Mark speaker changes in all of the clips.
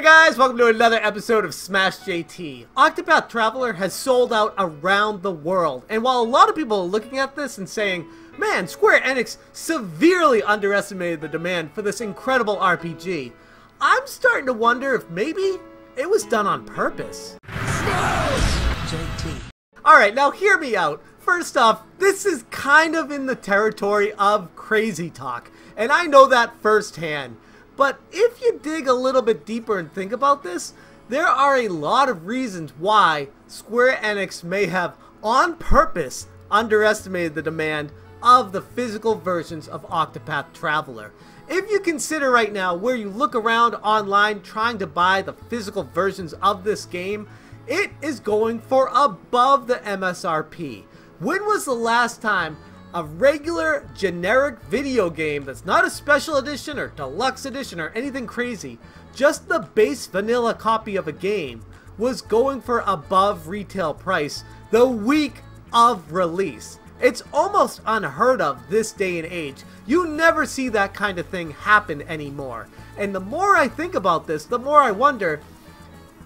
Speaker 1: Hey guys, welcome to another episode of Smash JT. Octopath Traveler has sold out around the world, and while a lot of people are looking at this and saying, man, Square Enix severely underestimated the demand for this incredible RPG, I'm starting to wonder if maybe it was done on purpose. JT. Alright, now hear me out. First off, this is kind of in the territory of crazy talk, and I know that firsthand. But if you dig a little bit deeper and think about this, there are a lot of reasons why Square Enix may have, on purpose, underestimated the demand of the physical versions of Octopath Traveler. If you consider right now where you look around online trying to buy the physical versions of this game, it is going for above the MSRP. When was the last time a regular generic video game that's not a special edition or deluxe edition or anything crazy, just the base vanilla copy of a game, was going for above retail price the week of release? It's almost unheard of this day and age. You never see that kind of thing happen anymore. And the more I think about this, the more I wonder,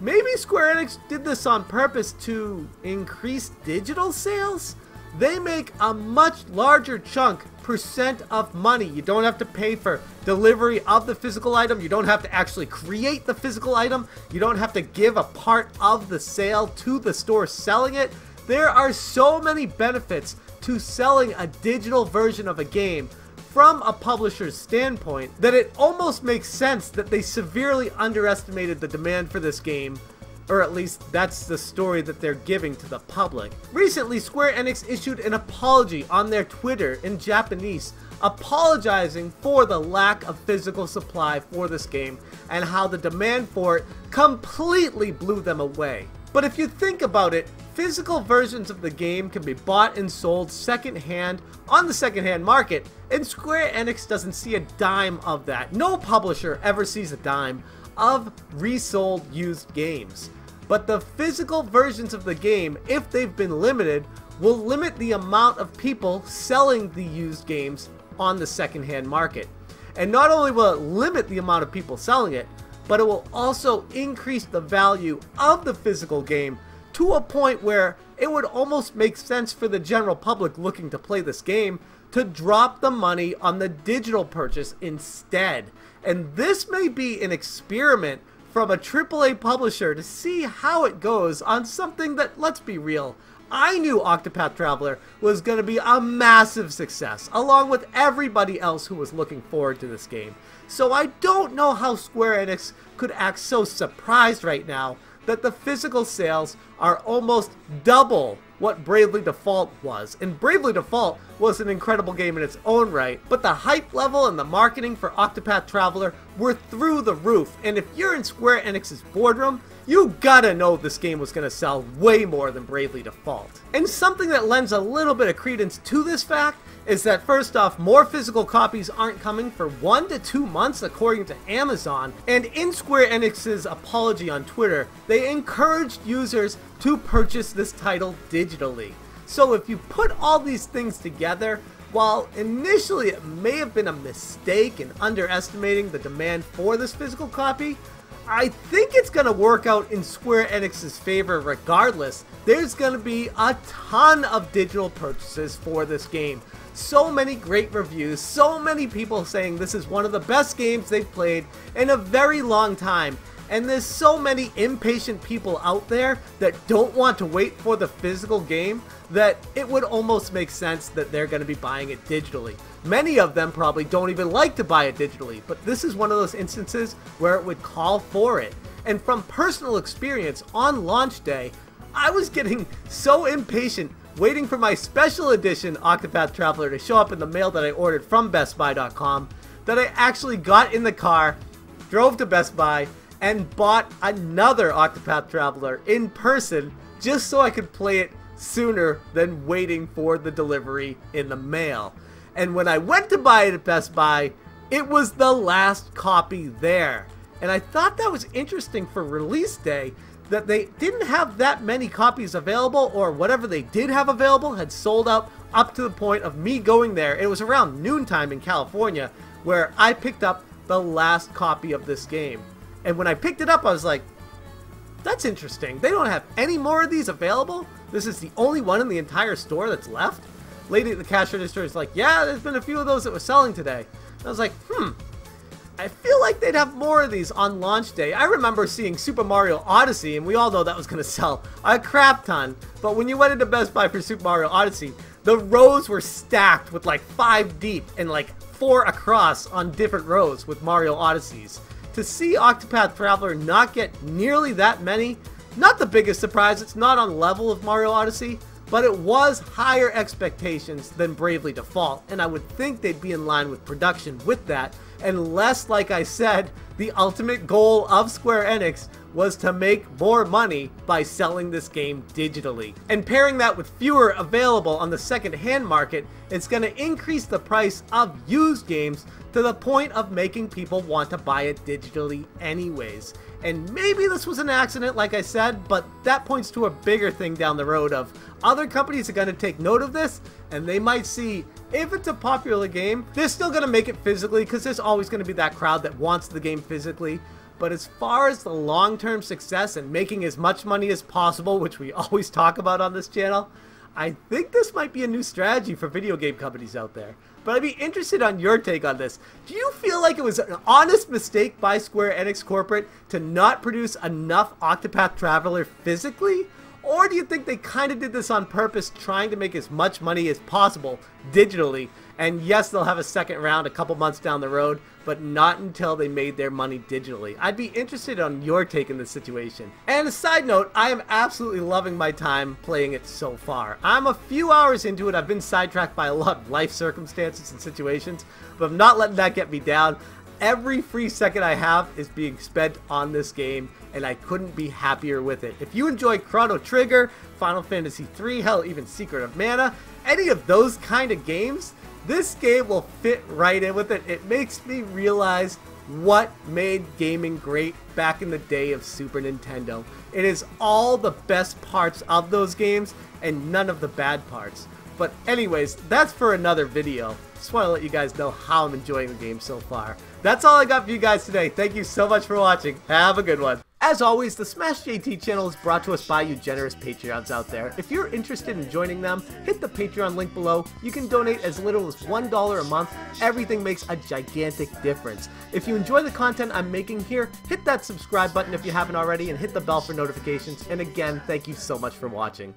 Speaker 1: maybe Square Enix did this on purpose to increase digital sales? They make a much larger percent of money. You don't have to pay for delivery of the physical item. You don't have to actually create the physical item. You don't have to give a part of the sale to the store selling it. There are so many benefits to selling a digital version of a game from a publisher's standpoint that it almost makes sense that they severely underestimated the demand for this game. Or at least that's the story that they're giving to the public. Recently, Square Enix issued an apology on their Twitter in Japanese, apologizing for the lack of physical supply for this game and how the demand for it completely blew them away. But if you think about it, physical versions of the game can be bought and sold secondhand on the secondhand market, and Square Enix doesn't see a dime of that. No publisher ever sees a dime of resold used games. But the physical versions of the game, if they've been limited, will limit the amount of people selling the used games on the secondhand market. And not only will it limit the amount of people selling it, but it will also increase the value of the physical game to a point where it would almost make sense for the general public looking to play this game to drop the money on the digital purchase instead. And this may be an experiment from a AAA publisher to see how it goes on something that, let's be real, I knew Octopath Traveler was going to be a massive success, along with everybody else who was looking forward to this game. So I don't know how Square Enix could act so surprised right now that the physical sales are almost double what Bravely Default was. And Bravely Default was an incredible game in its own right, but the hype level and the marketing for Octopath Traveler were through the roof. And if you're in Square Enix's boardroom, you gotta know this game was gonna sell way more than Bravely Default. And something that lends a little bit of credence to this fact is that, first off, more physical copies aren't coming for 1 to 2 months according to Amazon, and in Square Enix's apology on Twitter, they encouraged users to purchase this title digitally. So if you put all these things together, while initially it may have been a mistake in underestimating the demand for this physical copy, I think it's going to work out in Square Enix's favor regardless. There's going to be a ton of digital purchases for this game. So many great reviews, so many people saying this is one of the best games they've played in a very long time. And there's so many impatient people out there that don't want to wait for the physical game that it would almost make sense that they're going to be buying it digitally. Many of them probably don't even like to buy it digitally, but this is one of those instances where it would call for it. And from personal experience, on launch day, I was getting so impatient waiting for my special edition Octopath Traveler to show up in the mail that I ordered from BestBuy.com that I actually got in the car, drove to Best Buy, and bought another Octopath Traveler in person just so I could play it sooner than waiting for the delivery in the mail. And when I went to buy it at Best Buy, it was the last copy there. And I thought that was interesting for release day, that they didn't have that many copies available, or whatever they did have available had sold out up to the point of me going there. It was around noontime in California where I picked up the last copy of this game. And when I picked it up, I was like, that's interesting. They don't have any more of these available? This is the only one in the entire store that's left? Lady at the cash register is like, yeah, there's been a few of those that were selling today. And I was like, I feel like they'd have more of these on launch day. I remember seeing Super Mario Odyssey, and we all know that was going to sell a crap ton. But when you went into Best Buy for Super Mario Odyssey, the rows were stacked with like 5 deep and like 4 across on different rows with Mario Odysseys. To see Octopath Traveler not get nearly that many, not the biggest surprise. It's not on level of Mario Odyssey, but it was higher expectations than Bravely Default, and I would think they'd be in line with production with that, unless, like I said, the ultimate goal of Square Enix was to make more money by selling this game digitally. And pairing that with fewer available on the second-hand market, it's going to increase the price of used games to the point of making people want to buy it digitally anyways. And maybe this was an accident, like I said, but that points to a bigger thing down the road of other companies are going to take note of this, and they might see if it's a popular game, they're still going to make it physically because there's always going to be that crowd that wants the game physically. But as far as the long-term success and making as much money as possible, which we always talk about on this channel, I think this might be a new strategy for video game companies out there. But I'd be interested on your take on this. Do you feel like it was an honest mistake by Square Enix Corporate to not produce enough Octopath Traveler physically? Or do you think they kind of did this on purpose, trying to make as much money as possible digitally? And yes, they'll have a second round a couple months down the road, but not until they made their money digitally. I'd be interested on your take in this situation. And a side note, I am absolutely loving my time playing it so far. I'm a few hours into it. I've been sidetracked by a lot of life circumstances and situations, but I'm not letting that get me down. Every free second I have is being spent on this game, and I couldn't be happier with it. If you enjoy Chrono Trigger, Final Fantasy III, hell, even Secret of Mana, any of those kind of games, this game will fit right in with it. It makes me realize what made gaming great back in the day of Super Nintendo. It is all the best parts of those games and none of the bad parts. But anyways, that's for another video. Just want to let you guys know how I'm enjoying the game so far. That's all I got for you guys today. Thank you so much for watching. Have a good one. As always, the Smash JT channel is brought to us by you generous Patreons out there. If you're interested in joining them, hit the Patreon link below. You can donate as little as $1 a month. Everything makes a gigantic difference. If you enjoy the content I'm making here, hit that subscribe button if you haven't already and hit the bell for notifications. And again, thank you so much for watching.